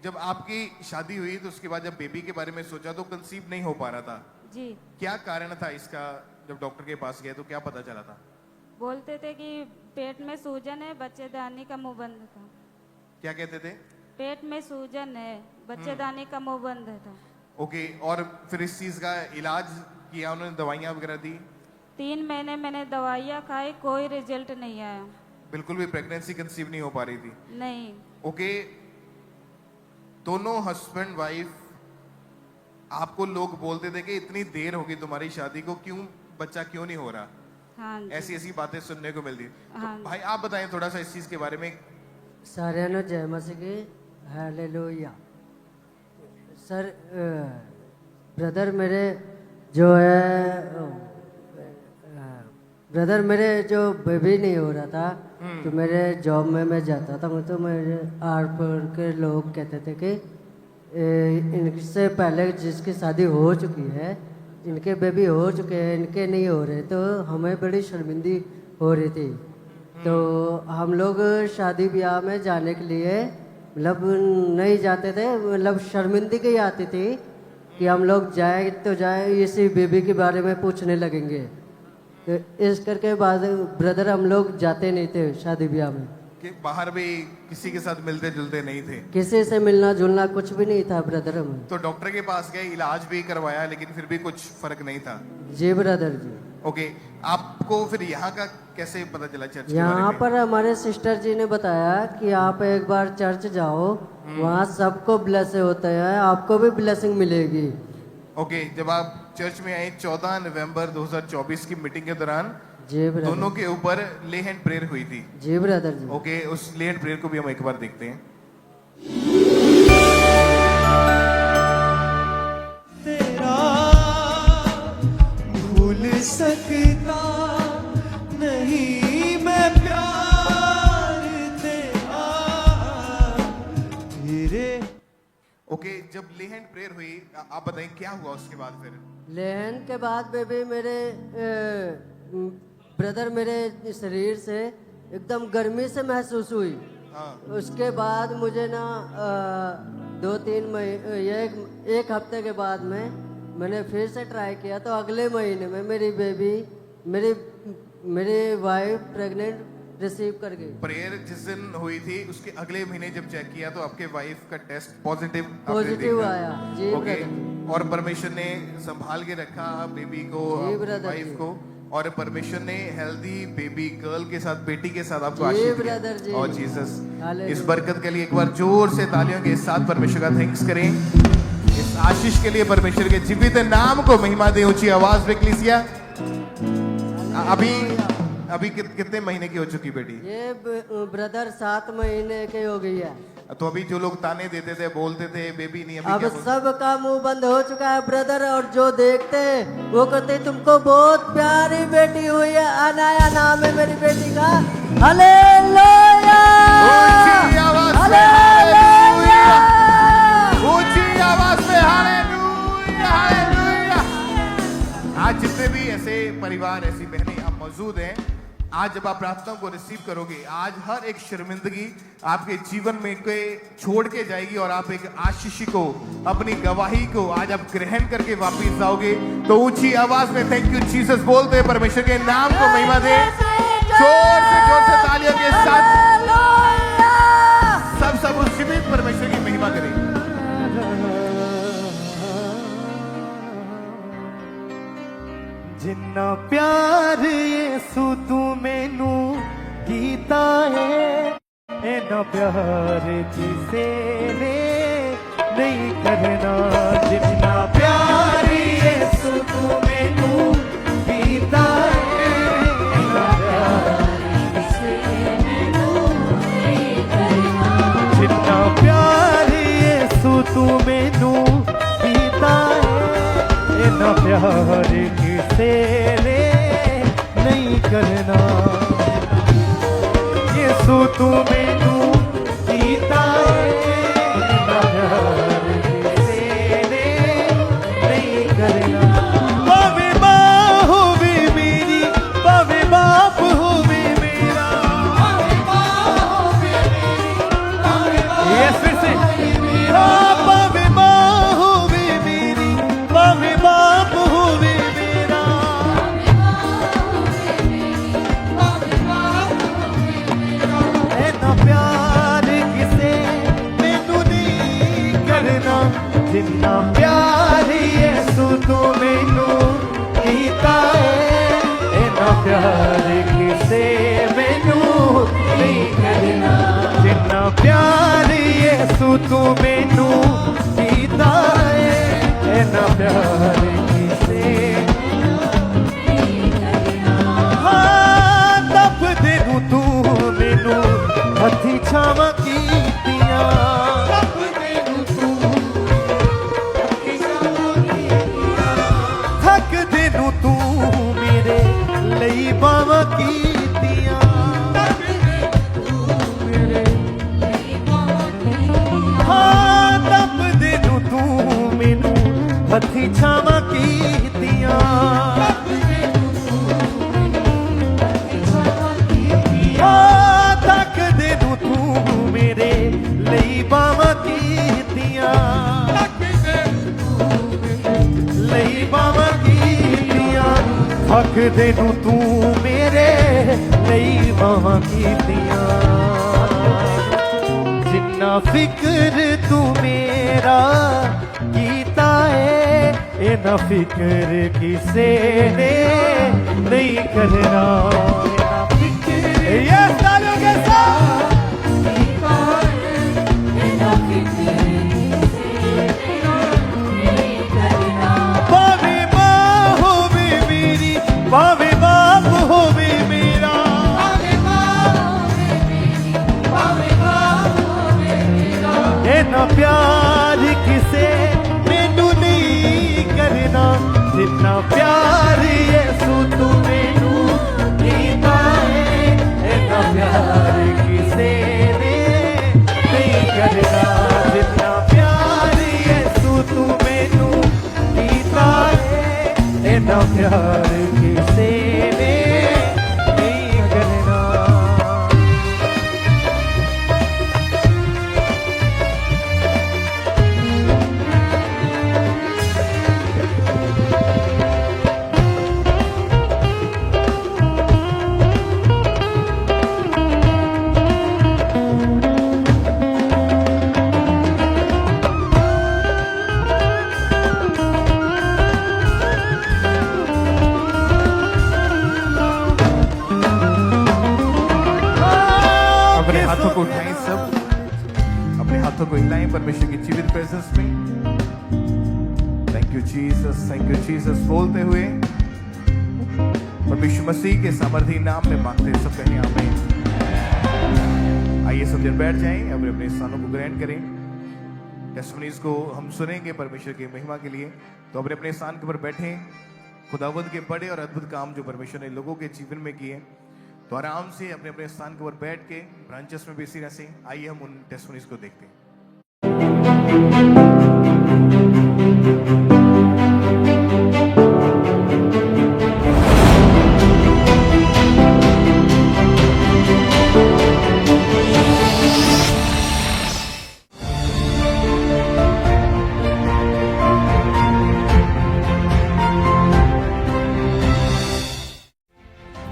जब आपकी शादी हुई तो उसके बाद जब बेबी के बारे में सोचा तो कंसीव नहीं हो पा रहा था जी। क्या कारण था इसका? जब डॉक्टर के पास गए तो क्या पता चला था? बोलते थे कि पेट में सूजन है, बच्चेदानी का मुंह बंद था। क्या कहते थे? पेट में सूजन है, बच्चेदानी का मुंह बंद था। ओके, और फिर इस चीज का इलाज किया उन्होंने, दवाइयां वगैरह दी? 3 महीने मैंने दवाइयाँ खाई, कोई रिजल्ट नहीं आया। बिल्कुल भी प्रेगनेंसी कंसीव नहीं हो पा रही थी? नहीं। ओके, दोनों हस्बैंड वाइफ, आपको लोग बोलते थे कि इतनी देर होगी तुम्हारी शादी को, क्यों बच्चा क्यों नहीं हो रहा? हाँ जी। ऐसी बातें सुनने को मिलती। हाँ तो भाई आप बताएं थोड़ा सा इस चीज के बारे में। सारे नो जय मसीह की, हालेलुया। सर ब्रदर मेरे जो है ब्रदर मेरे जो बेबी नहीं हो रहा था तो मेरे जॉब में मैं जाता था तो मेरे आर पार के लोग कहते थे कि इनसे पहले जिसकी शादी हो चुकी है, इनके बेबी हो चुके हैं, इनके नहीं हो रहे, तो हमें बड़ी शर्मिंदी हो रही थी। तो हम लोग शादी ब्याह में जाने के लिए मतलब नहीं जाते थे, मतलब शर्मिंदगी आती थी कि हम लोग जाए तो जाए इसी बेबी के बारे में पूछने लगेंगे। तो इस करके बाद ब्रदर हम लोग जाते नहीं थे शादी ब्याह में। कि बाहर भी किसी के साथ मिलते जुलते नहीं थे, किसी से मिलना जुलना कुछ भी नहीं था ब्रदर हमें। तो डॉक्टर के पास गए, इलाज भी करवाया, लेकिन फिर भी कुछ फर्क नहीं था। जी ब्रदर जी। ओके, आपको फिर यहाँ का कैसे पता चला चर्च के बारे यहाँ में? पर हमारे सिस्टर जी ने बताया कि आप एक बार चर्च जाओ, वहाँ सबको ब्लेसिंग होता है, आपको भी ब्लेसिंग मिलेगी। ओके, जब आप चर्च में आए 14 नवंबर 2024 की मीटिंग के दौरान जी ब्रदर। दोनों के ऊपर ले हैंड प्रेयर हुई थी। जी ब्रदर जी। ओके, उस ले हैंड प्रेयर को भी हम एक बार देखते हैं। तेरा भूल सकता नहीं मैं प्यार तेरा तेरे। ओके, जब ले हैंड प्रेयर हुई, आप बताएं क्या हुआ उसके बाद फिर? लेहन के बाद बेबी मेरे ब्रदर मेरे शरीर से एकदम गर्मी से महसूस हुई। उसके बाद मुझे ना 2-3 महीने एक हफ्ते के बाद में मैंने फिर से ट्राई किया, तो अगले महीने में मेरी बेबी मेरी वाइफ प्रेग्नेंट रिसीव कर गई। प्रेयर जिस दिन हुई थी उसके अगले महीने जब चेक किया तो आपके वाइफ का टेस्ट पॉजिटिव आया। जी ओके, ब्रदर। और परमेश्वर ने संभाल के रखा बेबी को, वाइफ को, और परमेश्वर ने हेल्दी बेबी गर्ल के साथ, बेटी के साथ आपको आशीष दिया। और जीसस, इस बरकत के लिए एक बार जोर से तालियों के साथ परमेश्वर का थैंक्स करें। इस आशीष के लिए परमेश्वर के जीवित नाम को महिमा दें। ऊंची आवाज में क्लीसिया। अभी कितने महीने की हो चुकी बेटी? ये ब्रदर 7 महीने की हो गई है। तो अभी जो लोग ताने देते थे, बोलते थे बेबी नहीं, अब सबका मुंह बंद हो चुका है ब्रदर, और जो देखते वो कहते तुमको बहुत प्यारी बेटी हुई है, अनाया नाम है मेरी बेटी का। हालेलुया, हालेलुया, ऊंची आवाज में हालेलुया, हालेलुया। आज जितने भी ऐसे परिवार, ऐसी बहनें आप मौजूद हैं, आज जब आप प्रार्थना को रिसीव करोगे, आज हर एक शर्मिंदगी आपके जीवन में कोई छोड़ के जाएगी और आप एक आशीष को, अपनी गवाही को आज आप ग्रहण करके वापस जाओगे। तो ऊंची आवाज में थैंक यू जीसस बोलते हैं, परमेश्वर के नाम को महिमा दे। जोर से तालियों के साथ सब उस जीवित परमेश्वर की महिमा करें। जिन्ना प्यार यीशु तू मैनू कीता है, इन्ना प्यार किसे ने नहीं करना। जिन्ना प्यार यीशु तू मैनू कीता है, इन्ना प्यार किसे नहीं करना। जिन्ना प्यार यीशु तू मैनू कीता है, इन्ना प्यार तेरे नहीं करना। यीशु तू मैनू कीता है, प्यार तेरे नहीं करना। भावे मां होवे मेरी, भावे बाप होवे मेरा, भावे मां होवे मेरी, भावे बाप फिर से भावे मां होवे मेरी, भावे बाप होवे जिन्ना प्यार यीशु तू मैनू कीता है, इन्ना प्यार किसे मैनू नहीं करना। जिन्ना प्यार यीशु तू मैनू कीता है, इन्ना प्यार किसे नहीं करना। हाँ, तब देनू तू मैनू हथी छावां कीतियां, तू मेरे ਲਈ बावां हथी छावां कीतियां तक दे नू तू मेरे ਲਈ ਬਾਵਾਂ ਕੀਤੀਆਂ ਲਈ ਬਾਵਾਂ ਕੀਤੀਆਂ ਹੱਕ ਦੇ ਨੂੰ ਤੂੰ ਮੇਰੇ ਲਈ ਬਾਵਾਂ ਕੀਤੀਆਂ ਜਿੰਨਾ ਫਿਕਰ ਤੂੰ ਮੇਰਾ ਕੀਤਾ ਏ ਇਹ ਨਾ ਫਿਕਰ ਕਿਸੇ ਨੇ ਨਹੀਂ ਕਰਨਾ ਯਸ ਤਾਲੀਆਂ ਕੇ ਸਾਥ भावे बाप होवे मेरा ये ना प्यार किसे मैनू नहीं करना जितना प्यार यीशु तू मैनू कीता है ये ना प्यार किसे ने नहीं करना जितना प्यार यीशु तू मैनू कीता है ये ना प्यार किसे ने नहीं करना अपने हाथों को उठाएं सब, अपने हाथों को हिलाएं परमेश्वर की जीवित प्रेजेंस में। थैंक यू जीसस बोलते हुए परमेश्वर मसीह के सामर्थी नाम में मांगते सब कहें आमीन। आइए सब जन बैठ जाएं, अपने अपने स्थानों को ग्रहण करें। टेस्टिमनीज को हम सुनेंगे परमेश्वर की महिमा के लिए, तो अपने अपने स्थान के ऊपर बैठें। खुदावंद के बड़े और अद्भुत काम जो परमेश्वर ने लोगों के जीवन में किए, तो आराम से अपने अपने स्थान के ऊपर बैठ के ब्रांचेस में बेसी रह से। आइए हम उन टेस्टिमनीज को देखते हैं।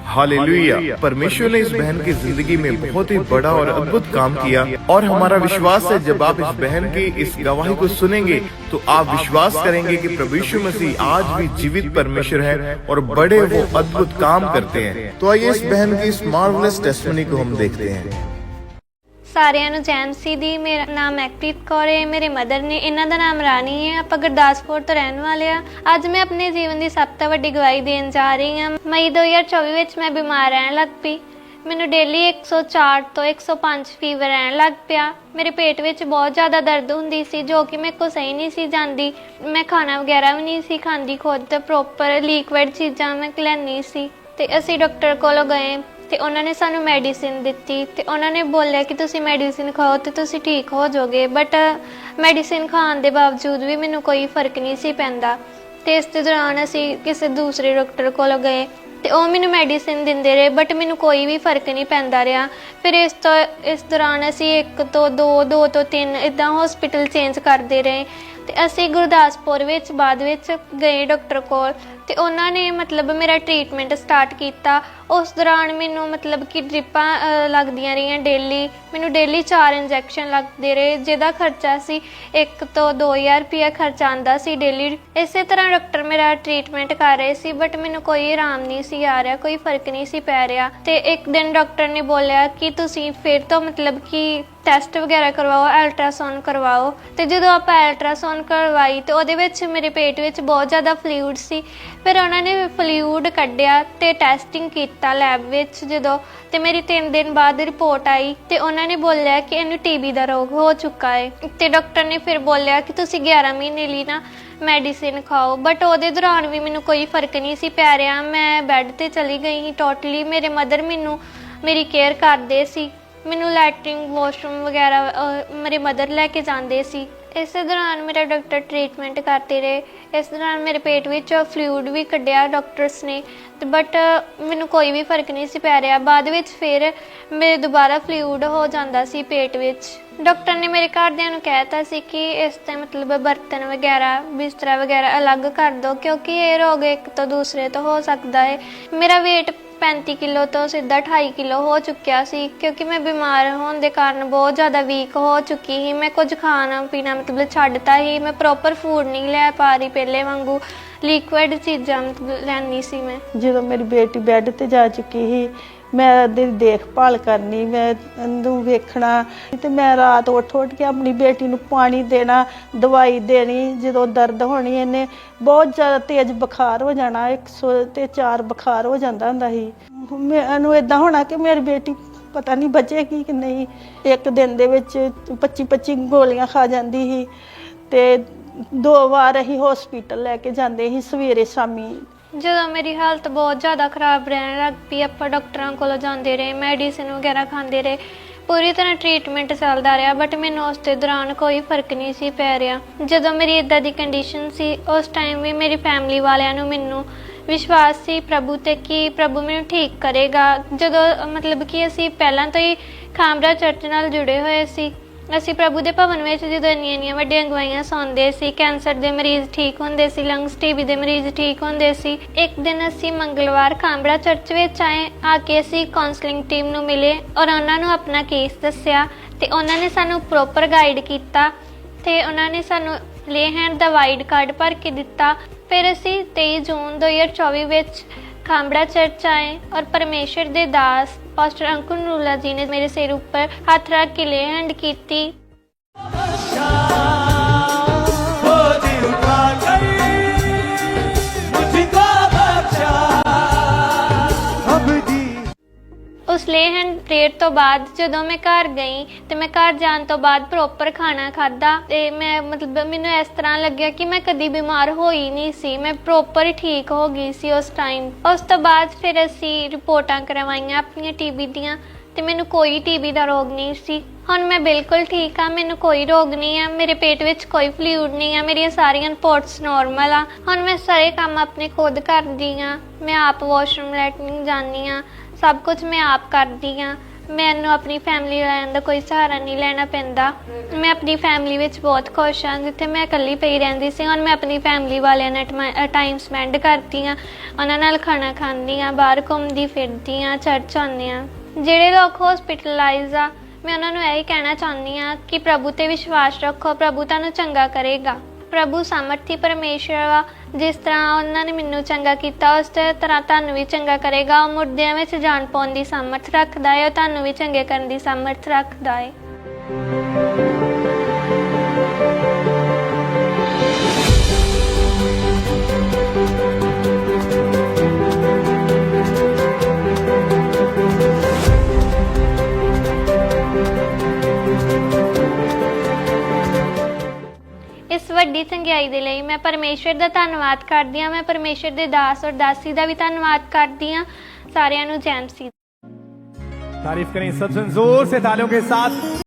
हालेलुया। परमेश्वर ने इस बहन की जिंदगी में बहुत ही बड़ा और अद्भुत काम किया और हमारा विश्वास है जब आप इस बहन की इस गवाही को सुनेंगे तो आप विश्वास करेंगे कि प्रभु यीशु मसीह आज भी जीवित परमेश्वर है और बड़े वो अद्भुत काम करते हैं। तो आइए इस बहन की इस मार्वलस टेस्टिमनी को हम देखते हैं। ਸਾਰਿਆਂ ਨੂੰ ਜੈ ਮਸੀਹ ਦੀ। ਮੇਰਾ ਨਾਮ ਮੈਕਪ੍ਰੀਤ ਕੌਰ ਹੈ, ਮੇਰੇ ਮਦਰ ਨੇ, ਇਹਨਾਂ ਦਾ ਨਾਮ ਰਾਣੀ ਹੈ। ਆਪਾਂ ਗੁਰਦਾਸਪੁਰ ਤੋਂ ਰਹਿਣ ਵਾਲੇ ਆ। ਅੱਜ ਮੈਂ ਆਪਣੇ ਜੀਵਨ ਦੀ ਸਭ ਤੋਂ ਵੱਡੀ ਗਵਾਹੀ ਦੇਣ ਜਾ ਰਹੀ ਹਾਂ। ਮਈ 2024 ਵਿੱਚ ਮੈਂ ਬਿਮਾਰ ਰਹਿਣ ਲੱਗ ਪਈ। ਮੈਨੂੰ ਡੇਲੀ 104 ਤੋਂ 105 ਫੀਵਰ ਰਹਿਣ ਲੱਗ ਪਿਆ। ਮੇਰੇ ਪੇਟ ਵਿੱਚ ਬਹੁਤ ਜ਼ਿਆਦਾ ਦਰਦ ਹੁੰਦੀ ਸੀ ਜੋ ਕਿ ਮੇਰੇ ਕੋਲ ਸਹੀ ਨਹੀਂ ਸੀ ਜਾਂਦੀ। ਮੈਂ ਖਾਣਾ ਵਗੈਰਾ ਵੀ ਨਹੀਂ ਸੀ ਖਾਂਦੀ, ਖੁਦ ਪ੍ਰੋਪਰ ਲਿਕੁਇਡ ਚੀਜ਼ਾਂ ਮੈਂ ਲੈਂਦੀ ਸੀ। ਤੇ ਅਸੀਂ ਡਾਕਟਰ ਕੋਲ ਗਏ ਤੇ ਉਹਨਾਂ ਨੇ ਸਾਨੂੰ ਮੈਡੀਸਿਨ ਦਿੱਤੀ ਤੇ ਉਹਨਾਂ ਨੇ ਬੋਲਿਆ ਕਿ ਤੁਸੀਂ ਮੈਡੀਸਿਨ ਖਾਓ ਤੇ ਤੁਸੀਂ ਠੀਕ ਹੋ ਜਾਓਗੇ। ਬਟ ਮੈਡੀਸਿਨ ਖਾਣ ਦੇ ਬਾਵਜੂਦ ਵੀ ਮੈਨੂੰ ਕੋਈ ਫਰਕ ਨਹੀਂ ਸੀ ਪੈਂਦਾ। ਤੇ ਇਸ ਦੇ ਦੌਰਾਨ ਅਸੀਂ ਕਿਸੇ ਦੂਸਰੇ ਡਾਕਟਰ ਕੋਲ ਗਏ ਤੇ ਉਹ ਮੈਨੂੰ ਮੈਡੀਸਿਨ ਦਿੰਦੇ ਰਹੇ, ਬਟ ਮੈਨੂੰ ਕੋਈ ਵੀ ਫਰਕ ਨਹੀਂ ਪੈਂਦਾ ਰਿਹਾ। ਫਿਰ ਇਸ ਦੌਰਾਨ ਅਸੀਂ 1 ਤੋਂ 2 ਤੋਂ 3 ਇੱਦਾਂ ਹੌਸਪੀਟਲ ਚੇਂਜ ਕਰਦੇ ਰਹੇ ਤੇ ਅਸੀਂ ਗੁਰਦਾਸਪੁਰ ਵਿੱਚ ਬਾਅਦ ਵਿੱਚ ਗਏ ਡਾਕਟਰ ਕੋਲ ਤੇ ਉਹਨਾਂ ਨੇ ਮਤਲਬ ਮੇਰਾ ਟ੍ਰੀਟਮੈਂਟ ਸਟਾਰਟ ਕੀਤਾ। ਉਸ ਦੌਰਾਨ ਮੈਨੂੰ ਮਤਲਬ ਕਿ ਡ੍ਰਿਪਾਂ ਲੱਗਦੀਆਂ ਰਹੀਆਂ ਡੇਲੀ। ਮੈਨੂੰ ਡੇਲੀ 4 ਇੰਜੈਕਸ਼ਨ ਲੱਗਦੇ ਰਹੇ ਜਿਹਦਾ ਖਰਚਾ ਸੀ 1 ਤੋਂ 2000 ਰੁਪਇਆ ਖਰਚਾ ਆਉਂਦਾ ਸੀ ਡੇਲੀ। ਇਸੇ ਤਰ੍ਹਾਂ ਡਾਕਟਰ ਮੇਰਾ ਟ੍ਰੀਟਮੈਂਟ ਕਰ ਰਹੇ ਸੀ ਬਟ ਮੈਨੂੰ ਕੋਈ ਆਰਾਮ ਨਹੀਂ ਸੀ ਆ ਰਿਹਾ, ਕੋਈ ਫਰਕ ਨਹੀਂ ਸੀ ਪੈ ਰਿਹਾ। ਤੇ ਇੱਕ ਦਿਨ ਡਾਕਟਰ ਨੇ ਬੋਲਿਆ ਕਿ ਤੁਸੀਂ ਫਿਰ ਤੋਂ ਮਤਲਬ ਕਿ ਟੈਸਟ ਵਗੈਰਾ ਕਰਵਾਓ, ਅਲਟਰਾਸਾਊਂਡ ਕਰਵਾਓ। ਤੇ ਜਦੋਂ ਆਪਾਂ ਅਲਟਰਾਸਾਊਂਡ ਕਰਵਾਈ ਤੇ ਉਹਦੇ ਵਿੱਚ ਮੇਰੇ ਪੇਟ ਵਿੱਚ ਬਹੁਤ ਜ਼ਿਆਦਾ ਫਲੂਇਡ ਸੀ। ਫਿਰ ਉਹਨਾਂ ਨੇ ਫਲੂਇਡ ਕੱਢਿਆ ਤੇ ਟੈਸਟਿੰਗ ਕੀਤਾ ਲੈਬ ਵਿੱਚ ਜਦੋਂ, ਤੇ ਮੇਰੀ 3 ਦਿਨ ਬਾਅਦ ਰਿਪੋਰਟ ਆਈ ਤੇ ਉਹਨਾਂ ਨੇ ਬੋਲਿਆ ਕਿ ਇਹਨੂੰ TB ਦਾ ਰੋਗ ਹੋ ਚੁੱਕਾ ਹੈ। ਤੇ ਡਾਕਟਰ ਨੇ ਫਿਰ ਬੋਲਿਆ ਕਿ ਤੁਸੀਂ 11 ਮਹੀਨੇ ਲਈ ਨਾ ਮੈਡੀਸਿਨ ਖਾਓ। ਬਟ ਉਹਦੇ ਦੌਰਾਨ ਵੀ ਮੈਨੂੰ ਕੋਈ ਫਰਕ ਨਹੀਂ ਸੀ ਪੈ ਰਿਹਾ। ਮੈਂ ਬੈੱਡ ਤੇ ਚਲੀ ਗਈ ਸੀ ਟੋਟਲੀ। ਮੇਰੇ ਮਦਰ ਮੇਰੀ ਕੇਅਰ ਕਰਦੇ ਸੀ। ਮੈਨੂੰ ਲੈਟਰਿੰਗ ਵਾਸ਼ਰੂਮ ਵਗੈਰਾ ਮੇਰੇ ਮਦਰ ਲੈ ਕੇ ਜਾਂਦੇ ਸੀ। ਇਸੇ ਦੌਰਾਨ ਮੇਰਾ ਡਾਕਟਰ ਟ੍ਰੀਟਮੈਂਟ ਕਰਦੇ ਰਹੇ। ਇਸ ਦੌਰਾਨ ਮੇਰੇ ਪੇਟ ਵਿੱਚ ਫਲੂਇਡ ਵੀ ਕੱਢਿਆ ਡਾਕਟਰਸ ਨੇ, ਬਟ ਮੈਨੂੰ ਕੋਈ ਵੀ ਫਰਕ ਨਹੀਂ ਸੀ ਪੈ ਰਿਹਾ। ਬਾਅਦ ਵਿੱਚ ਫਿਰ ਮੇਰੇ ਦੁਬਾਰਾ ਫਲੂਇਡ ਹੋ ਜਾਂਦਾ ਸੀ ਪੇਟ ਵਿੱਚ। ਡਾਕਟਰ ਨੇ ਮੇਰੇ ਘਰਦਿਆਂ ਨੂੰ ਕਹਿਤਾ ਸੀ ਕਿ ਇਸ ਤੇ ਮਤਲਬ ਬਰਤਨ ਵਗੈਰਾ, ਬਿਸਤਰਾ ਵਗੈਰਾ ਅਲੱਗ ਕਰ ਦਿਓ, ਕਿਉਂਕਿ ਇਹ ਰੋਗ ਇੱਕ ਤੋਂ ਦੂਸਰੇ ਤੋਂ ਹੋ ਸਕਦਾ ਹੈ। ਮੇਰਾ weight 35 ਕਿਲੋ ਤੋਂ ਸਿੱਧਾ 28 ਕਿਲੋ ਹੋ ਚੁੱਕਿਆ ਸੀ, ਕਿਉਂਕਿ ਮੈਂ ਬਿਮਾਰ ਹੋਣ ਦੇ ਕਾਰਨ ਬਹੁਤ ਜ਼ਿਆਦਾ ਵੀਕ ਹੋ ਚੁੱਕੀ ਸੀ। ਮੈਂ ਕੁਝ ਖਾਣਾ ਪੀਣਾ ਮਤਲਬ ਛੱਡਤਾ ਹੀ, ਮੈਂ ਪ੍ਰੋਪਰ ਫੂਡ ਨਹੀਂ ਲੈ ਪਾ ਰਹੀ ਪਹਿਲੇ ਵਾਂਗੂ, ਲਿਕੁਇਡ ਚੀਜ਼ਾਂ ਮਤਲਬ ਲੈਂਦੀ ਸੀ ਮੈਂ। ਜਦੋਂ ਮੇਰੀ ਬੇਟੀ ਬੈੱਡ ਤੇ ਜਾ ਚੁੱਕੀ ਸੀ, ਮੈਂ ਉਹਦੀ ਦੇਖਭਾਲ ਕਰਨੀ, ਮੈਂ ਉਹਨੂੰ ਵੇਖਣਾ, ਤੇ ਮੈਂ ਰਾਤ ਉੱਠ ਕੇ ਆਪਣੀ ਬੇਟੀ ਨੂੰ ਪਾਣੀ ਦੇਣਾ, ਦਵਾਈ ਦੇਣੀ। ਜਦੋਂ ਦਰਦ ਹੋਣੀ, ਇਹਨੇ ਬਹੁਤ ਜ਼ਿਆਦਾ ਤੇਜ਼ ਬੁਖਾਰ ਹੋ ਜਾਣਾ, 104 ਬੁਖਾਰ ਹੋ ਜਾਂਦਾ ਹੁੰਦਾ ਸੀ। ਮੈਨੂੰ ਇਦਾਂ ਹੋਣਾ ਕਿ ਮੇਰੀ ਬੇਟੀ ਪਤਾ ਨਹੀਂ ਬਚੇਗੀ ਕਿ ਨਹੀਂ। ਇੱਕ ਦਿਨ ਦੇ ਵਿੱਚ 25 ਗੋਲੀਆਂ ਖਾ ਜਾਂਦੀ ਸੀ, ਤੇ 2 ਵਾਰ ਅਸੀਂ ਹਸਪੀਟਲ ਲੈ ਕੇ ਜਾਂਦੇ ਸੀ, ਸਵੇਰੇ ਸ਼ਾਮੀ। ਜਦੋਂ ਮੇਰੀ ਹਾਲਤ ਬਹੁਤ ਜ਼ਿਆਦਾ ਖਰਾਬ ਰਹਿਣ ਲੱਗ ਪਈ, ਆਪਾਂ ਡਾਕਟਰਾਂ ਕੋਲ ਜਾਂਦੇ ਰਹੇ, ਮੈਡੀਸਿਨ ਵਗੈਰਾ ਖਾਂਦੇ ਰਹੇ, ਪੂਰੀ ਤਰ੍ਹਾਂ ਟ੍ਰੀਟਮੈਂਟ ਚੱਲਦਾ ਰਿਹਾ, ਬਟ ਮੈਨੂੰ ਉਸ ਦੇ ਦੌਰਾਨ ਕੋਈ ਫਰਕ ਨਹੀਂ ਸੀ ਪੈ ਰਿਹਾ। ਜਦੋਂ ਮੇਰੀ ਇਦਾਂ ਦੀ ਕੰਡੀਸ਼ਨ ਸੀ, ਉਸ ਟਾਈਮ ਵੀ ਮੇਰੀ ਫੈਮਿਲੀ ਵਾਲਿਆਂ ਨੂੰ ਮੈਨੂੰ ਵਿਸ਼ਵਾਸ ਸੀ ਪ੍ਰਭੂ ਤੇ ਕਿ ਪ੍ਰਭੂ ਮੈਨੂੰ ਠੀਕ ਕਰੇਗਾ। ਜਦੋਂ ਮਤਲਬ ਕਿ ਅਸੀਂ ਪਹਿਲਾਂ ਤੋਂ ਹੀ ਖਾਮਰਾ ਚਰਚ ਨਾਲ ਜੁੜੇ ਹੋਏ ਸੀ, ਅਸੀਂ ਪ੍ਰਭੂ ਦੇ ਭਵਨ ਵਿੱਚ ਜਦੋਂ ਇੰਨੀਆਂ ਵੱਡੀਆਂ ਅਗਵਾਈਆਂ ਸੁਣਦੇ ਸੀ, ਕੈਂਸਰ ਦੇ ਮਰੀਜ਼ ਠੀਕ ਹੁੰਦੇ ਸੀ, ਲੰਗਸ TB ਦੇ ਮਰੀਜ਼ ਠੀਕ ਹੁੰਦੇ ਸੀ। ਇੱਕ ਦਿਨ ਅਸੀਂ ਮੰਗਲਵਾਰ ਖਾਂਬੜਾ ਚਰਚ ਵਿੱਚ ਆਏ, ਆ ਕੇ ਅਸੀਂ ਕਾਉਂਸਲਿੰਗ ਟੀਮ ਨੂੰ ਮਿਲੇ ਔਰ ਉਹਨਾਂ ਨੂੰ ਆਪਣਾ ਕੇਸ ਦੱਸਿਆ, ਤੇ ਉਹਨਾਂ ਨੇ ਸਾਨੂੰ ਪ੍ਰੋਪਰ ਗਾਈਡ ਕੀਤਾ, ਤੇ ਉਹਨਾਂ ਨੇ ਸਾਨੂੰ ਲੇ ਹੈਂਡ ਦਾ ਵਾਈਡ ਕਾਰਡ ਭਰ ਕੇ ਦਿੱਤਾ। ਫਿਰ ਅਸੀਂ 23 ਜੂਨ 2024 ਵਿੱਚ ਖਾਂਬੜਾ ਚਰਚ ਆਏ ਔਰ ਪਰਮੇਸ਼ਰ ਦੇ ਦਾਸ ਪਾਸਟਰ ਅੰਕੁਰ ਨੂਲਾ ਜੀ ਨੇ ਮੇਰੇ ਸਿਰ ਉੱਪਰ ਹੱਥ ਰੱਖ ਕੇ ਲੇ ਹੈਂਡ ਕੀਤੀ। ਉਸ ਲੇ ਹੈਂਡ ਪ੍ਰੇਅਰ ਤੋਂ ਬਾਅਦ ਜਦੋਂ ਮੈਂ ਘਰ ਗਈ, ਤੇ ਮੈਂ ਘਰ ਜਾਣ ਤੋਂ ਬਾਅਦ ਪ੍ਰੋਪਰ ਖਾਣਾ ਖਾਧਾ, ਤੇ ਮੈਂ ਮਤਲਬ ਮੈਨੂੰ ਇਸ ਤਰ੍ਹਾਂ ਲੱਗਿਆ ਕਿ ਮੈਂ ਕਦੀ ਬਿਮਾਰ ਹੋਈ ਨਹੀਂ ਸੀ, ਮੈਂ ਪ੍ਰੋਪਰ ਠੀਕ ਹੋ ਗਈ ਸੀ ਉਸ ਟਾਈਮ। ਉਸ ਤੋਂ ਬਾਅਦ ਫਿਰ ਅਸੀਂ ਰਿਪੋਰਟਾਂ ਕਰਵਾਈਆਂ ਆਪਣੀਆਂ TB ਦੀਆਂ, ਤੇ ਮੈਨੂੰ ਕੋਈ TB ਦਾ ਰੋਗ ਨਹੀਂ ਸੀ। ਹੁਣ ਮੈਂ ਬਿਲਕੁਲ ਠੀਕ ਆ, ਮੈਨੂੰ ਕੋਈ ਰੋਗ ਨਹੀਂ ਆ, ਮੇਰੇ ਪੇਟ ਵਿੱਚ ਕੋਈ ਫਲੂਇਡ ਨਹੀਂ ਆ, ਮੇਰੀਆਂ ਸਾਰੀਆਂ ਰਿਪੋਰਟਸ ਨੋਰਮਲ ਆ। ਹੁਣ ਮੈਂ ਸਾਰੇ ਕੰਮ ਆਪਣੇ ਖੁਦ ਕਰਦੀ ਆ, ਮੈਂ ਆਪ ਵਾਸ਼ਰੂਮ ਲੈਟਰਿੰਗ ਜਾਂਦੀ ਆ, ਸਭ ਕੁਝ ਮੈਂ ਆਪ ਕਰਦੀ ਹਾਂ। ਮੈਨੂੰ ਆਪਣੀ ਫੈਮਿਲੀ ਵਾਲਿਆਂ ਦਾ ਕੋਈ ਸਹਾਰਾ ਨਹੀਂ ਲੈਣਾ ਪੈਂਦਾ। ਮੈਂ ਆਪਣੀ ਫੈਮਿਲੀ ਵਿੱਚ ਬਹੁਤ ਖੁਸ਼ ਹਾਂ। ਜਿੱਥੇ ਮੈਂ ਇਕੱਲੀ ਪਈ ਰਹਿੰਦੀ ਸੀ, ਹੁਣ ਮੈਂ ਆਪਣੀ ਫੈਮਿਲੀ ਵਾਲਿਆਂ ਨਾਲ ਟਾਈਮ ਸਪੈਂਡ ਕਰਦੀ ਹਾਂ, ਉਹਨਾਂ ਨਾਲ ਖਾਣਾ ਖਾਂਦੀ ਹਾਂ, ਬਾਹਰ ਘੁੰਮਦੀ ਫਿਰਦੀ ਹਾਂ, ਚਰਚ ਆਉਂਦੀ ਹਾਂ। ਜਿਹੜੇ ਲੋਕ ਹੌਸਪੀਟਲਾਈਜ਼ ਆ, ਮੈਂ ਉਹਨਾਂ ਨੂੰ ਇਹੀ ਕਹਿਣਾ ਚਾਹੁੰਦੀ ਹਾਂ ਕਿ ਪ੍ਰਭੂ ਤੇ ਵਿਸ਼ਵਾਸ ਰੱਖੋ, ਪ੍ਰਭੂ ਤੁਹਾਨੂੰ ਚੰਗਾ ਕਰੇਗਾ। ਪ੍ਰਭੂ ਸਾਮਰਥੀ ਪਰਮੇਸ਼ਰ ਵਾ, ਜਿਸ ਤਰ੍ਹਾਂ ਉਹਨਾਂ ਨੇ ਮੈਨੂੰ ਚੰਗਾ ਕੀਤਾ, ਉਸ ਤਰ੍ਹਾਂ ਤੁਹਾਨੂੰ ਵੀ ਚੰਗਾ ਕਰੇਗਾ। ਉਹ ਮੁਰਦਿਆਂ ਵਿੱਚ ਜਾਨ ਪਾਉਣ ਦੀ ਸਾਮਰਥ ਰੱਖਦਾ ਹੈ, ਉਹ ਤੁਹਾਨੂੰ ਵੀ ਚੰਗੇ ਕਰਨ ਦੀ ਸਾਮਰਥ ਰੱਖਦਾ ਹੈ। ਇਸ ਵੱਡੀ ਚੰਗਿਆਈ ਦੇ ਲਈ मैं परमेश्वर ਦਾ ਧੰਨਵਾਦ ਕਰਦੀ ਹਾਂ। मैं परमेश्वर ਦੇ ਦਾਸ और दासी ਦਾ ਵੀ ਧੰਨਵਾਦ ਕਰਦੀ ਹਾਂ। ਸਾਰਿਆਂ ਨੂੰ जय मसीह। तारीफ करें सबसे जोर से तालियों के साथ।